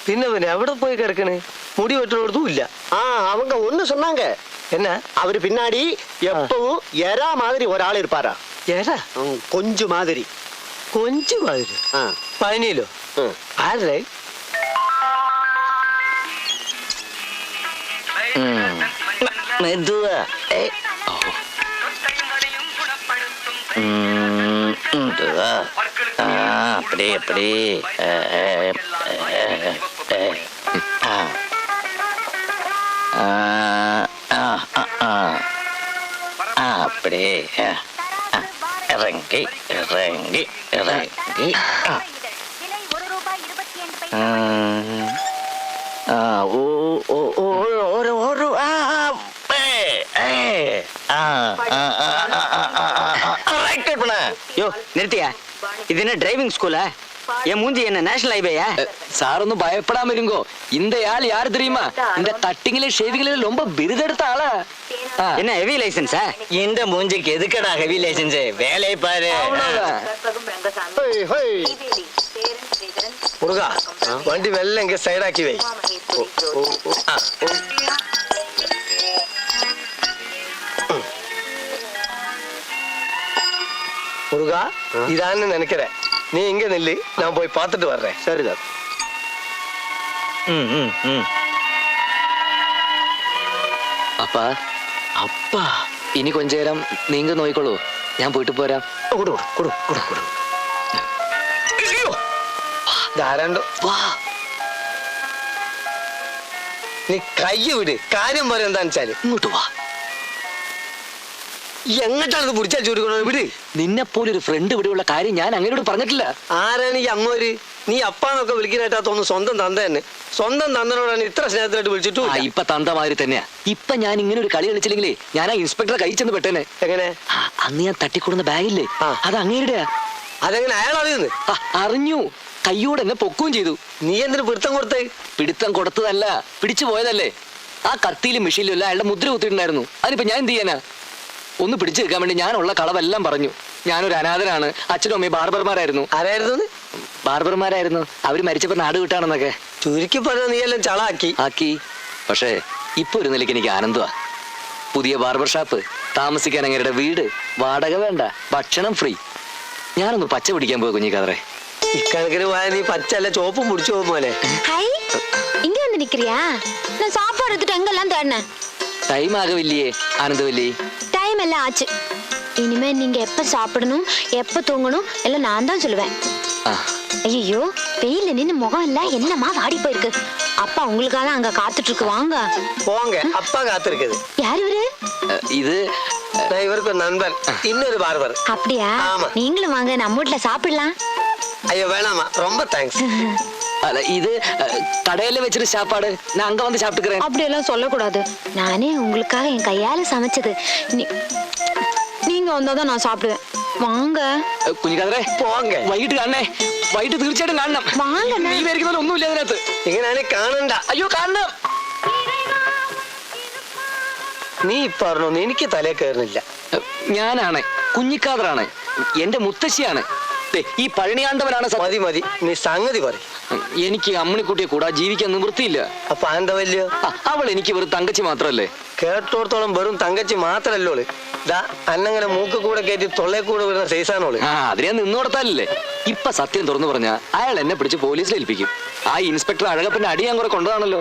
பின்ன எവിടെ போய் கிடக்குன்னு முடி வெட்டுறதும் இல்ல. அவங்க ஒண்ணு சொன்னாங்க. என்ன? அவரு பின்னாடி எப்பவும் எறா மாதிரி ஒரு ஆள் இருப்பாரா? எறா? கொஞ்சு மாதிரி. கொஞ்சு மாதிரி? பழனியிலோ? ஆறு. மெதுவா. அப்படி அப்படி அப்படி இறங்கி இறங்கி இறங்கி நிறுத்தியா? இது என்ன டிரைவிங் ஸ்கூலா? என் மூஞ்சி என்ன நேஷனல் ஹைவேயா? சார் ஒன்னும் பயப்படாம இருங்கோ. இந்த ஆள் யாரு தெரியுமா? இந்த தட்டிங்கள ஷேவிங்கள ரொம்ப விருதெடுத்த ஆளா. என்ன ஹெவி லைசன்ஸா? இந்த மூஞ்சிக்கு எதுக்கடா ஹெவி லைசன்ஸ்? வேலையை பாரு. முருகா, வண்டி வெள்ள இங்க சைடாக்கி வை. முருகா, இதான்னு நினைக்கிறேன். நீ இங்க நில்லு, நான் போய் பார்த்துட்டு வர்றேன். சரிதான். அப்பா அப்பா ഇനി கொஞ்ச നേരം നീങ്ക നോയിക്കോളൂ. ഞാൻ പോയിട്ട് പോരാം. ധാരാണ്ടോ വാ. നീ കൈ വിട്. കാര്യം പറയാൻ എന്താന്ന് വെച്ചാല് ഇങ്ങോട്ട് വാ. എങ്ങോട്ടാണ് പിടിച്ചാൽ ചൂടിക്കണോ? വിട്. നിന്നെ പോലെ ഒരു ഫ്രണ്ട് ഇവിടെയുള്ള കാര്യം ഞാൻ അങ്ങനോട് പറഞ്ഞിട്ടില്ല. ആരാണ് ഈ അങ്ങോര്? നീ അപ്പാന്നൊക്കെ വിളിക്കാനായിട്ടാ തോന്നുന്നു. സ്വന്തം തന്ത തന്നെ. സ്വന്തം തന്തനോടാണ് ഇത്ര സ്നേഹത്തിലായിട്ട് വിളിച്ചിട്ടു. ഇപ്പൊ തന്തമാതിരി തന്നെയാ. ഇപ്പൊ ഞാൻ ഇങ്ങനെ ഒരു കളി കളിച്ചില്ലെങ്കിലേ ഞാൻ ആ ഇൻസ്പെക്ടറെ കൈ ചെന്ന് പെട്ടേനെ. എങ്ങനെ? അന്ന് ഞാൻ തട്ടിക്കൊടുന്ന ബാഗില്ലേ, അത് അങ്ങേരുടെയാ. അതെങ്ങനെ അയാൾ അറിയുന്നു? അറിഞ്ഞു. കയ്യോടെ എന്നെ പൊക്കുകയും ചെയ്തു. നീ എന്തിനു പിടുത്തം കൊടുത്തേ? പിടുത്തം കൊടുത്തതല്ല, പിടിച്ചു പോയതല്ലേ. ആ കത്തിയിലും മിഷീലും എല്ലാം അയാളുടെ മുദ്ര കുത്തിയിട്ടുണ്ടായിരുന്നു. അതിനിപ്പോ ഞാൻ എന്ത് ചെയ്യാനാ? ഒന്ന് പിടിച്ചു നിൽക്കാൻ വേണ്ടി ഞാനുള്ള കളവെല്ലാം പറഞ്ഞു. ഞാനൊരു അനാഥനാണ്, അച്ഛനും അമ്മയും ബാർബർമാരായിരുന്നു. ആരായിരുന്നു? ബാർബർമാരായിരുന്നു. അവര് മരിച്ചപ്പോ നാട് വിട്ടാണെന്നൊക്കെ. ചുരുക്കി പറഞ്ഞ നീ എല്ലാം ആക്കി. പക്ഷേ ഇപ്പൊ ഒരു നിലയ്ക്ക് എനിക്ക് ആനന്ദമാ. പുതിയ ബാർബർ ഷാപ്പ്, താമസിക്കാൻ അങ്ങേരുടെ വീട്, വാടക വേണ്ട, ഭക്ഷണം ഫ്രീ. ഞാനൊന്ന് പച്ച പിടിക്കാൻ പോയ കുഞ്ഞിക്കാതറേ. ഇക്കണക്കിന് പോയാൽ നീ പച്ചല്ല ചോപ്പും പിടിച്ചു പോകും പോലെ. இங்க வந்து நிக்கிறியா? நான் சாப்பாடு எடுத்துட்டு எங்கெல்லாம் தேடினேன். டைம் ஆகவில்லையே ஆனந்தவல்லி. டைம் எல்லாம் ஆச்சு. இனிமே நீங்க எப்ப சாப்பிடணும், எப்ப தூங்கணும் எல்லாம் நான் தான் சொல்லுவேன். ஐயோ, வெயில நின்னு முகம் எல்லாம் என்னமா வாடி போயிருக்கு. அப்பா உங்களுக்காக அங்க காத்துட்டு இருக்கு. வாங்க போங்க. அப்பா காத்திருக்குது. யார் இவரு? இது இவருக்கு நண்பன், இன்னொரு பார்பர். அப்படியா? நீங்களும் வாங்க, நம்ம வீட்டுல சாப்பிடலாம். ஐயோ வேணாமா, ரொம்ப தேங்க்ஸ். இது கடையில வச்சிரு சாப்பாடு, நான் அங்க வந்து சாப்பிட்டுக்கிறேன். அப்படி எல்லாம் சொல்லக்கூடாது. நானே உங்களுக்காக என் கையால சமைச்சது. நீங்க வந்தாதான் நான் சாப்பிடுவேன். வாங்க കുഞ്ഞിക്കാതറേ, പോങ്ങ. വൈകിട്ട് കാണണേ. വൈകിട്ട് തീർച്ചയായിട്ടും കാണണം. വാങ്ങ. നീ വിചാരിക്കുന്ന ഒന്നുമില്ല അതിനകത്ത്. ഇങ്ങനെ കാണണ്ട. അയ്യോ കാണണം. നീ പറഞ്ഞോന്ന് എനിക്ക് തലേ കയറുന്നില്ല. ഞാനാണ് കുഞ്ഞിക്കാതറാണ്, എന്റെ മുത്തശ്ശിയാണ്. ഈ പഴനിയാണ്ടവനാണ്. മതി മതി, നീ സംഗതി പറ. എനിക്ക് അമ്മണിക്കുട്ടിയെ കൂടാ ജീവിക്കാൻ നിവൃത്തിയില്ല. അപ്പൊ ആന്തവല്യോ? അവൾ എനിക്ക് വെറും തങ്കച്ചി മാത്രല്ലേ. കേട്ടോടത്തോളം വെറും തങ്കച്ചി മാത്രല്ലോള്. അന്നങ്ങനെ മൂക്ക് കൂടെ കയറ്റി തൊള്ളേ കൂടെ വരുന്ന സൈസാണോള്. അതിനെ നിന്ന് കൊടുത്താലല്ലേ. ഇപ്പൊ സത്യം തുറന്നു പറഞ്ഞ അയാൾ എന്നെ പിടിച്ച് പോലീസിൽ ഏൽപ്പിക്കും. ആ ഇൻസ്പെക്ടർ അഴകപ്പന്റെ അടി ഞാൻ കുറെ കൊണ്ടതാണല്ലോ.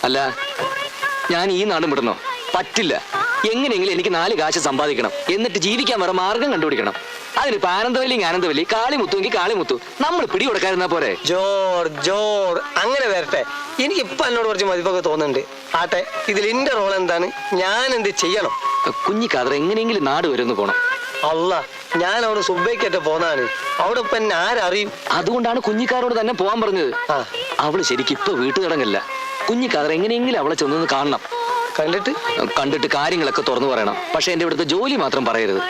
അല്ല, ഞാൻ ഈ നാടും വിടണോ? പറ്റില്ല. എങ്ങനെയെങ്കിലും എനിക്ക് 4 കാശ് സമ്പാദിക്കണം, എന്നിട്ട് ജീവിക്കാൻ വേറെ മാർഗം കണ്ടുപിടിക്കണം. അതിനിപ്പോ ആനന്ദവല്ലി കാളിമുത്തുവെങ്കിൽ കാളിമുത്തു, നമ്മൾ പിടി കൊടുക്കാതിരുന്നാ പോരെ. ജോർ അങ്ങനെ വരട്ടെ. എനിക്ക് ഇപ്പൊ എന്നോട് കുറച്ച് മതിപ്പൊക്കെ തോന്നുന്നുണ്ട്. ആട്ടെ, ഇതിൽ എന്റെ റോൾ എന്താണ്? ഞാൻ എന്ത് ചെയ്യണം? കുഞ്ഞിക്കാതറ എങ്ങനെയെങ്കിലും നാട് വരുന്നു പോണം. അല്ല, ഞാൻ അവിടെ സുബൈക്കറ്റെ പോന്നാണ്. അവിടെ ഇപ്പൊ എന്നെ ആരറിയും? അതുകൊണ്ടാണ് കുഞ്ഞിക്കാരോട് തന്നെ പോവാൻ പറഞ്ഞത്. അവള് ശരിക്കും ഇപ്പൊ വീട്ടുകിടങ്ങല്ല. കുഞ്ഞിക്കാതറ എങ്ങനെയെങ്കിലും അവളെ ചെന്നൊന്ന് കാണണം. കണ്ടിട്ട് കാര്യങ്ങളൊക്കെ തുറന്നു പറയണം. പക്ഷെ എന്റെ ഇവിടുത്തെ ജോലി മാത്രം പറയരുത്.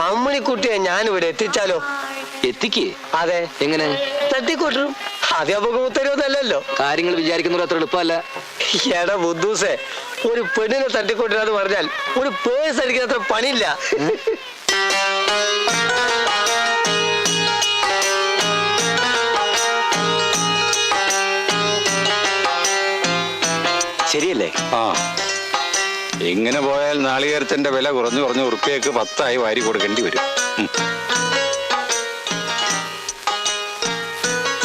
അമ്മണിക്കുട്ടിയെ ഞാൻ ഇവിടെ എത്തിച്ചാലോ? എത്തിക്കേ? അതെ. എങ്ങനെ? തട്ടിക്കൂട്ടും. അധ്യാപകം തരുമല്ലോ. കാര്യങ്ങൾ വിചാരിക്കുന്നത് അത്ര എളുപ്പമല്ല. എടാ ബുദ്ധൂസേ, ഒരു പെണ്ണിനെ തട്ടിക്കൂട്ടില്ലെന്ന് പറഞ്ഞാൽ ഒരു പേഴ്സ് അടിക്കുന്ന അത്ര പണിയില്ല. ശരിയല്ലേ? ആ, ഇങ്ങനെ പോയാൽ നാളികേരത്തിന്റെ വില കുറഞ്ഞു കുറഞ്ഞ് ഉറുപ്പിയക്ക് 10 വാരി കൊടുക്കേണ്ടി വരും.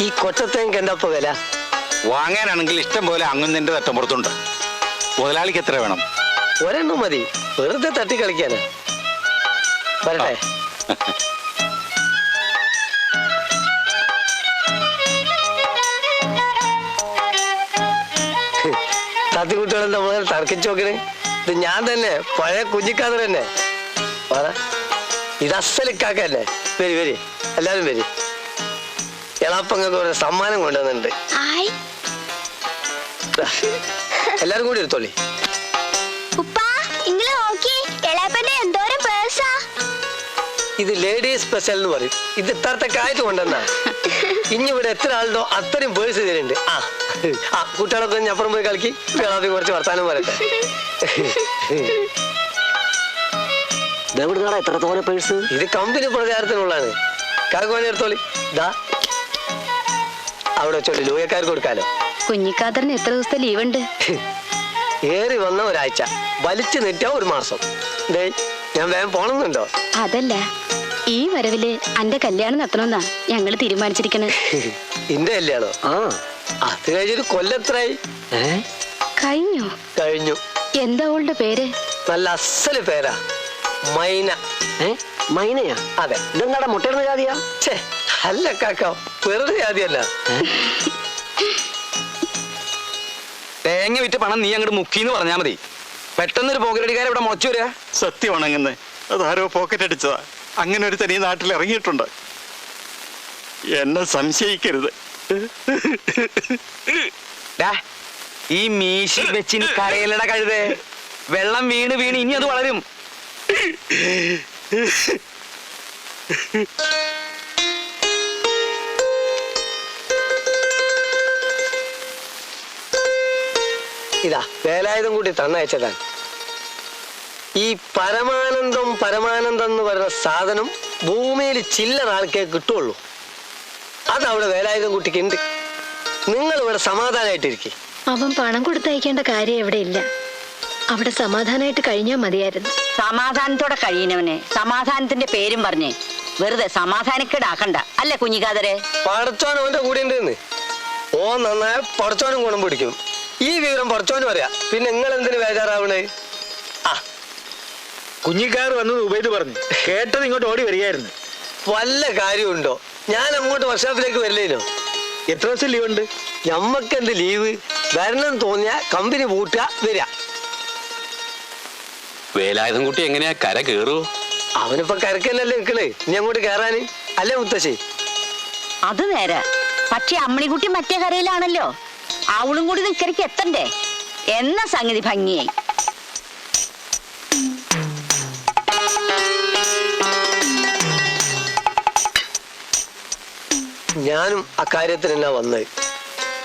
ഈ കൊച്ചത്തേക്ക് എന്താ ഇപ്പൊ വില? വാങ്ങാനാണെങ്കിൽ ഇഷ്ടം പോലെ അങ്ങുന്നതിന്റെ തട്ടമ്പുറത്തുണ്ട്. മുതലാളിക്ക് എത്ര വേണം? ഒരെണ്ണം മതി, വെറുതെ തട്ടി കളിക്കാന്. വരട്ടെ. തത്തിക്കുട്ടികൾ നമ്മൾ തർക്കിച്ചു നോക്കണേ. ഇത് ഞാൻ തന്നെ, പഴയ കുഞ്ഞിക്കാതർ തന്നെ. പറ, ഇത് അസലിക്കാക്ക തന്നെ. വരി വരി, എല്ലാരും വരി. എളാപ്പങ്ങൾക്ക് ഒരു സമ്മാനം കൊണ്ടുവന്നിട്ടുണ്ട്. എല്ലാരും കൂടി എടുത്തോളി. ഇത് ലേഡീസ് സ്പെഷ്യൽ എന്ന് പറയും. ഇത് ഇത്രത്തെ കാറ്റ് കൊണ്ടുവന്നാ. ഇനി ഇവിടെ എത്ര ആളുണ്ടോ അത്രയും പേഴ്സ് ഇതിലുണ്ട്. ആ കുട്ടികളൊക്കെ അപ്പുറം പോയി കളിക്കി, കേളാപ്പി കുറച്ച് വർത്താനം പറയട്ടെ. എത്ര തോനെ പേഴ്സ്? ഇത് കമ്പനി പ്രചാരത്തിനുള്ളതാണ്. കാക്കുവാണി എടുത്തോളി. ഇതാ അവിടെ വെച്ചോളി, ലൂയക്കാർക്ക് കൊടുക്കാലോ. കുഞ്ഞിക്കാതറിന് എത്ര ദിവസത്തെ ലീവ് ഉണ്ട്? ഏറി വന്ന ഒരാഴ്ച, വലിച്ചു നീട്ടിയ 1 മാസം. ഡേ, ഞാൻ വേഗം പോണമെന്നുണ്ടോ? അതല്ല, ഈ വരവില് അന്റെ കല്യാണം നടത്തണമെന്നാ ഞങ്ങള് തീരുമാനിച്ചിരിക്കണേ. ഇന്റെ കല്യാണോ? അത് കഴിഞ്ഞൊരു കൊല്ലത്രായി. കഴിഞ്ഞോ? കഴിഞ്ഞു. എന്താ അവളുടെ പേര്? നല്ല അസല് പേരാ, മൈന. മൈനയാ? അതെ. ഇതെന്താടാ മുട്ടയിടുന്ന ജാതിയാ? ഛേ, അല്ല കാക്ക, വെറുതെ ജാതിയല്ല. തേങ്ങ വിറ്റ് പണം നീ അങ്ങോട്ട് മുക്കിന്ന് പറഞ്ഞാ മതി. പെട്ടെന്നൊരു പോക്കറ്റടിക്കാരെ ഇവിടെ മുളച്ചു വരിക. സത്യമാണെങ്ങനെ അതാരോ പോക്കറ്റ് അടിച്ചതാ. അങ്ങനെ ഒരു തനി നാട്ടിൽ ഇറങ്ങിയിട്ടുണ്ട്. എന്നെ സംശയിക്കരുത്. ഈ മീശി വെച്ചിന് കരയിലട കഴുതേ. വെള്ളം വീണ് വീണ് ഇനി അത് വളരും. ഇതാ വേലായുധം കൂടി തന്നയച്ചതാണ്. ഈ പരമാനന്ദം പരമാനന്ദം എന്ന് പറയുന്ന സാധനം ഭൂമിയിൽ ചില്ലറ ആൾക്കേ കിട്ടുള്ളൂ. അതവിടെ വേലായുധം കുട്ടിക്ക് ഉണ്ട്. നിങ്ങൾ ഇവിടെ സമാധാനമായിട്ടിരിക്കും. അവൻ പണം കൊടുത്തയക്കേണ്ട കാര്യം എവിടെ ഇല്ല. അവിടെ സമാധാനമായിട്ട് കഴിഞ്ഞാൽ മതിയായിരുന്നു. സമാധാനത്തോടെ കഴിയുന്നവനെ സമാധാനത്തിന്റെ പേരും പറഞ്ഞ് വെറുതെ സമാധാനക്കേടാക്കണ്ട. അല്ലേ കുഞ്ഞിക്കാതരെ? പടച്ചോൻ അവന്റെ കൂടെ ഉണ്ട്. ഓ നന്നായ പടച്ചോനും ഗുണം പിടിക്കും. ഈ വിവരം പടച്ചോനും അറിയാം. പിന്നെ നിങ്ങൾ എന്തിനു ബേജാറാവണേ? കുഞ്ഞിക്കാർ വന്നത് ഉപയോഗിച്ച് പറഞ്ഞു കേട്ടത് ഇങ്ങോട്ട് ഓടി വരികയായിരുന്നു. വല്ല കാര്യമുണ്ടോ? ഞാൻ അങ്ങോട്ട് വർക്ക്ഷോപ്പിലേക്ക് വരില്ലേനോ? എത്ര ദിവസം ലീവ് ഉണ്ട്? ഞമ്മക്ക് എന്ത് ലീവ്? വരണം തോന്നിയ കമ്പനി പൂട്ടുക, വരിക. വേലായുധം കുട്ടി എങ്ങനെയാ കര കേറൂ? അവനിപ്പോ കരക്കന്നല്ലേ നിക്കണേ, ഇനി അങ്ങോട്ട് കേറാന്. അല്ലേ മുത്തശ്ശി? അത് നേരെ. പക്ഷെ അമ്മണിക്കുട്ടി മറ്റേ കരയിലാണല്ലോ. അവളും കൂടി നിക്കരയ്ക്ക് എത്തണ്ടേ എന്ന സംഗതി ഭംഗിയായി. ഞാനും അക്കാര്യത്തിന് എന്നാ വന്നത്.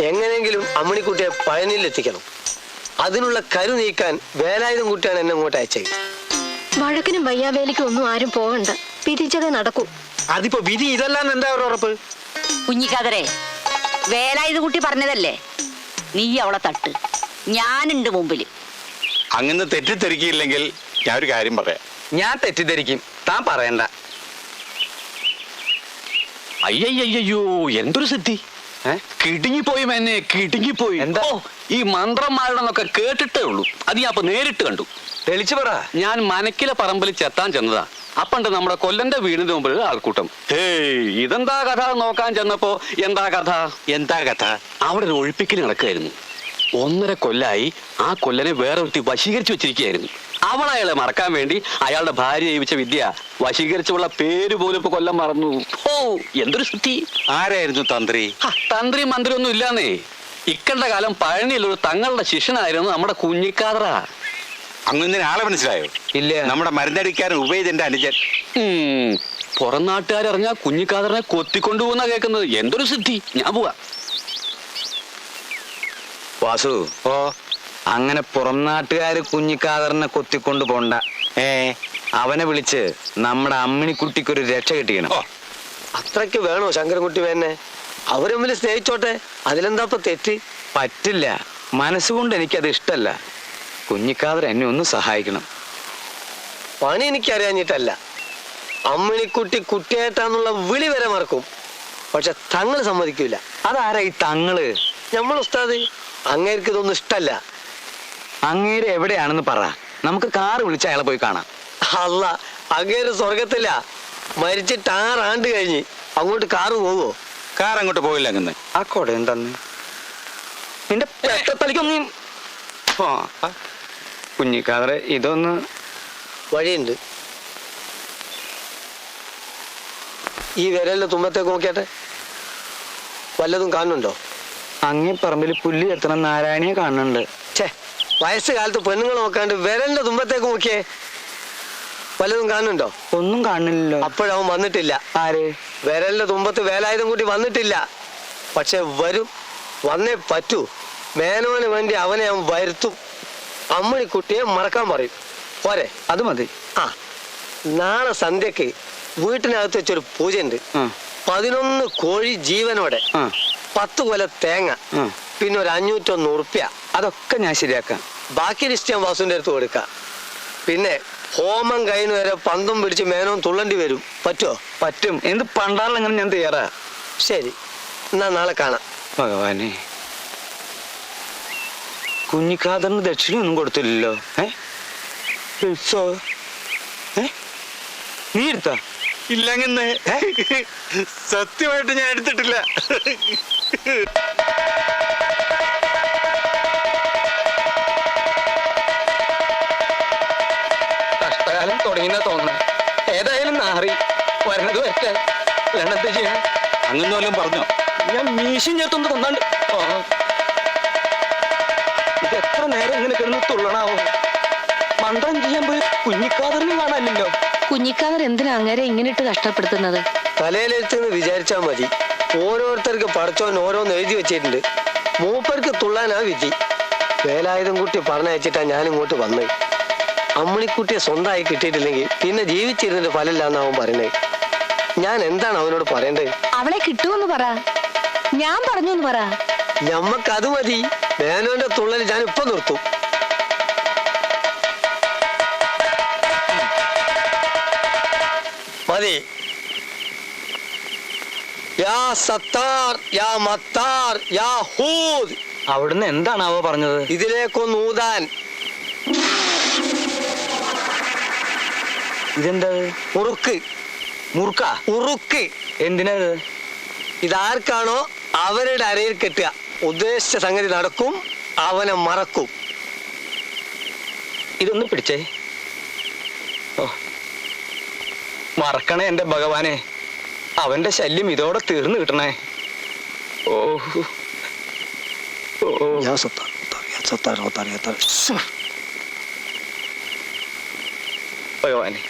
എങ്ങനെയെങ്കിലും അമ്മണിക്കുട്ടിയെ പഴനിയിലെത്തിക്കണം. അതിനുള്ള കരു നീക്കാൻ വേലായുധം കുട്ടിയാണ് എന്നെ ഇങ്ങോട്ട് അയച്ചത്. വഴക്കിനും വയ്യാവേലിക്കും ഒന്നും ആരും പോകണ്ട. പിരിച്ചതേ നടക്കൂ. അതിപ്പോ വിധി ഇതല്ലാന്ന് എന്താ ഒരു ഉറപ്പ്? കുഞ്ഞിക്കാതരെ, വേലായുധ കുട്ടി പറഞ്ഞതല്ലേ, നീ അവളെ തട്ട്, ഞാനുണ്ട് മുമ്പില്. അങ്ങനെ തെറ്റിദ്ധരിക്കില്ലെങ്കിൽ ഞാൻ ഒരു കാര്യം പറയാം. ഞാൻ തെറ്റിദ്ധരിക്കും, താൻ പറയണ്ട. അയ്യയ്യോ, എന്തൊരു സിദ്ധി! കിടുങ്ങിപ്പോയി എന്നെ, കിടുങ്ങിപ്പോയി. എന്താ? ഈ മന്ത്രന്മാരുടെന്നൊക്കെ കേട്ടിട്ടേ ഉള്ളൂ. അത് ഞാൻ അപ്പൊ നേരിട്ട് കണ്ടു. തെളിച്ചു പറ. ഞാൻ മനക്കിലെ പറമ്പിൽ ചെത്താൻ ചെന്നതാ. അപ്പണ്ട് നമ്മുടെ കൊല്ലന്റെ വീടിന്റെ മുമ്പിൽ ആൾക്കൂട്ടം. ഇതെന്താ കഥ നോക്കാൻ ചെന്നപ്പോ എന്താ കഥ? എന്താ കഥ? അവിടെ ഒരു ഒഴിപ്പിക്കൽ നടക്കുകയായിരുന്നു. 1.5 കൊല്ലായി ആ കൊല്ലനെ വേറെ ഒരുത്തി വശീകരിച്ചു വെച്ചിരിക്കുകയായിരുന്നു. അവൾ അയാളെ മറക്കാൻ വേണ്ടി അയാളുടെ ഭാര്യ ജീവിച്ച വിദ്യ വശീകരിച്ചുള്ള പേര് പോലും ഇപ്പൊ കൊല്ലം മറന്നു. ഓ, എന്തൊരു സിദ്ധി! ആരായിരുന്നു തന്ത്രി? തന്ത്രി മന്ത്രി ഒന്നും ഇല്ലാന്നേ. ഇക്കണ്ട കാലം പഴനിയിലൊരു തങ്ങളുടെ ശിഷ്യനായിരുന്നു നമ്മുടെ കുഞ്ഞിക്കാതറ. അങ്ങനെ ആളെ മനസ്സിലായോ? ഇല്ല. നമ്മുടെ മരുന്നടിക്കാരൻ ഉപയോഗിച്ചെന്റെ അനുജൻ. പുറം നാട്ടുകാരറിഞ്ഞാ കുഞ്ഞിക്കാതറിനെ കൊത്തിക്കൊണ്ടുപോകുന്ന കേൾക്കുന്നത്. എന്തൊരു സിദ്ധി! ഞാൻ പോവാ. വാസു, അങ്ങനെ പുറം നാട്ടുകാര് കുഞ്ഞിക്കാതറിനെ കൊത്തിക്കൊണ്ട് പോണ്ട. അവനെ വിളിച്ച് നമ്മുടെ അമ്മിണിക്കുട്ടിക്കൊരു രക്ഷ കിട്ടിക്കണം. അത്രയ്ക്ക് വേണോ ശങ്കരൻകുട്ടി വേനെ? അവര് തമ്മിൽ സ്നേഹിച്ചോട്ടെ, അതിലെന്താ ഇപ്പൊ തെറ്റ്? പറ്റില്ല. മനസ്സുകൊണ്ട് എനിക്കത് ഇഷ്ടല്ല. കുഞ്ഞിക്കാതർ എന്നെ ഒന്ന് സഹായിക്കണം. പണി എനിക്കറിയാഞ്ഞിട്ടല്ല. അമ്മിണിക്കുട്ടി കുട്ടിയേട്ടാന്നുള്ള വിളി വരെ മറക്കും. പക്ഷെ തങ്ങൾ സമ്മതിക്കൂല. അതാരാ ഈ തങ്ങള്? നമ്മൾ ഉസ്താദ്. അങ്ങേർക്ക് ഇതൊന്നും ഇഷ്ടല്ല. അങ്ങേര് എവിടെയാണെന്ന് പറ, നമുക്ക് കാറ് വിളിച്ച് അയാളെ പോയി കാണാം. അല്ല, അങ്ങേര് സ്വർഗത്തില്ല. മരിച്ചിട്ട് 6 ആണ്ട് കഴിഞ്ഞ്. അങ്ങോട്ട് കാറ് പോവോ? കാർ അങ്ങോട്ട് പോയില്ല അങ്ങനെ. ആ കൊട എന്തെന്ന് നിന്റെ പെട്ടത്തലിക്കൊന്നും. കുഞ്ഞിക്കാതറെ ഇതൊന്ന് വഴിയുണ്ട്. ഈ വിരലിന്റെ തുമ്പത്തേക്ക് നോക്കിയാട്ടെ, വല്ലതും കാണുന്നുണ്ടോ? അങ്ങേ പറമ്പിൽ പുല്ല് എത്തണം നാരായണിയെ കാണുന്നുണ്ട്. ഛേ, വയസ്സുകാലത്ത് പെണ്ണുങ്ങൾ നോക്കാണ്ട് വിരലിന്റെ തുമ്പത്തേക്ക് നോക്കിയേ, വല്ലതും കാണുന്നുണ്ടോ? ഒന്നും കാണുന്നില്ലല്ലോ. അപ്പോഴവൻ വന്നിട്ടില്ല. ആര്? വിരലിന്റെ തുമ്പത്ത് വേലായുധം കൂട്ടി വന്നിട്ടില്ല. പക്ഷെ വരും, വന്നേ പറ്റൂ. മേനോന് വേണ്ടി അവനെ അവൻ വരുത്തും. അമ്മിണിക്കുട്ടിയെ മറക്കാൻ പറയും. പോരെ? അത് മതി. ആ, നാളെ സന്ധ്യക്ക് വീട്ടിനകത്ത് വെച്ചൊരു പൂജയുണ്ട്. 11 കോഴി ജീവനോടെ, 10 കൊല തേങ്ങ, പിന്നെ ഒരു 501 ഉറുപ്പ്യ. അതൊക്കെ ഞാൻ ശരിയാക്കാം. ബാക്കി നിശ്ചയം വാസുവിന്റെ അടുത്ത് കൊടുക്കാം. പിന്നെ ഹോമം കഴിഞ്ഞ് വരെ പന്തും പിടിച്ച് മേനോൻ തുള്ളണ്ടി വരും. പറ്റുമോ? പറ്റും. എന്ത് പണ്ടാറിലെങ്ങനെ ഞാൻ തയ്യാറാ. ശരി, എന്നാ നാളെ കാണാം. ഭഗവാനെ, കുഞ്ഞിക്കാതറിന് ദക്ഷിണയൊന്നും കൊടുത്തില്ലല്ലോ. നീ എടുത്താ? ഇല്ലങ്ങനെ. സത്യമായിട്ട് ഞാൻ എടുത്തിട്ടില്ല. കഷ്ടകാലം തുടങ്ങിയെന്നാ തോന്നുന്നു. ഏതായാലും നാറി വരണത് വരട്ടെ. അല്ലാണ്ട് ചെയ്യണം. അങ്ങനെ വല്ലതും പറഞ്ഞോ? ഞാൻ മീശയും ചേർത്തൊന്ന് കൊന്നാണ്ട്. ഇത് എത്ര നേരം ഇങ്ങനെ കിടന്ന് തുള്ളണാവോ? മന്ത്രം ചെയ്യാൻ പോയി കുഞ്ഞിക്കാതറിന് കാണാനില്ലല്ലോ. കുഞ്ഞിക്കാതർ എന്തിനാ അങ്ങേരെ ഇങ്ങനെ ഇട്ട് കഷ്ടപ്പെടുത്തുന്നത്? തലയിലെടുത്തെന്ന് വിചാരിച്ചാൽ മതി. ഓരോരുത്തർക്ക് പടച്ചോൻ ഓരോന്ന് എഴുതി വെച്ചിട്ടുണ്ട്. മൂപ്പർക്ക് തുള്ളാനാ വിധി. വേലായുധം കുട്ടി പറഞ്ഞയച്ചിട്ടാ ഞാൻ ഇങ്ങോട്ട് വന്നത്. അമ്മിണിക്കുട്ടിയെ സ്വന്തമായി കിട്ടിയിട്ടില്ലെങ്കിൽ പിന്നെ ജീവിച്ചിരുന്നിട്ട് ഫലമില്ലാന്ന് അവൻ പറയുന്നത്. ഞാൻ എന്താണ് അവനോട് പറയേണ്ടത്? അവളെ കിട്ടുമെന്ന് പറ, ഞാൻ പറഞ്ഞു എന്ന് പറ. ഞമ്മക്കത് മതി. മേനോന്റെ തുള്ളൽ ഞാൻ ഇപ്പൊ നിർത്തും. മതി. യാ സത്താർ, യാ മത്താർ, യാ ഹൂദ്. അവിടുന്ന് എന്താണാവോ പറഞ്ഞത്? ഇതിലേക്കൊന്ന് ഊതാൻ. ഇതെന്താ? ഉറുക്ക്. മുറുക്ക? ഉറുക്ക്. എന്തിനത്? ഇതാർക്കാണോ അവരുടെ അരയിൽ കെട്ടുക. ഉദ്ദേശിച്ച സംഗതി നടക്കും, അവനെ മറക്കും. ഇതൊന്ന് പിടിച്ചേ. ഓ, മറക്കണേ എന്റെ ഭഗവാനെ. അവന്റെ ശല്യം ഇതോടെ തീർന്നു കിട്ടണേ. ഓ ഭഗവാനെ.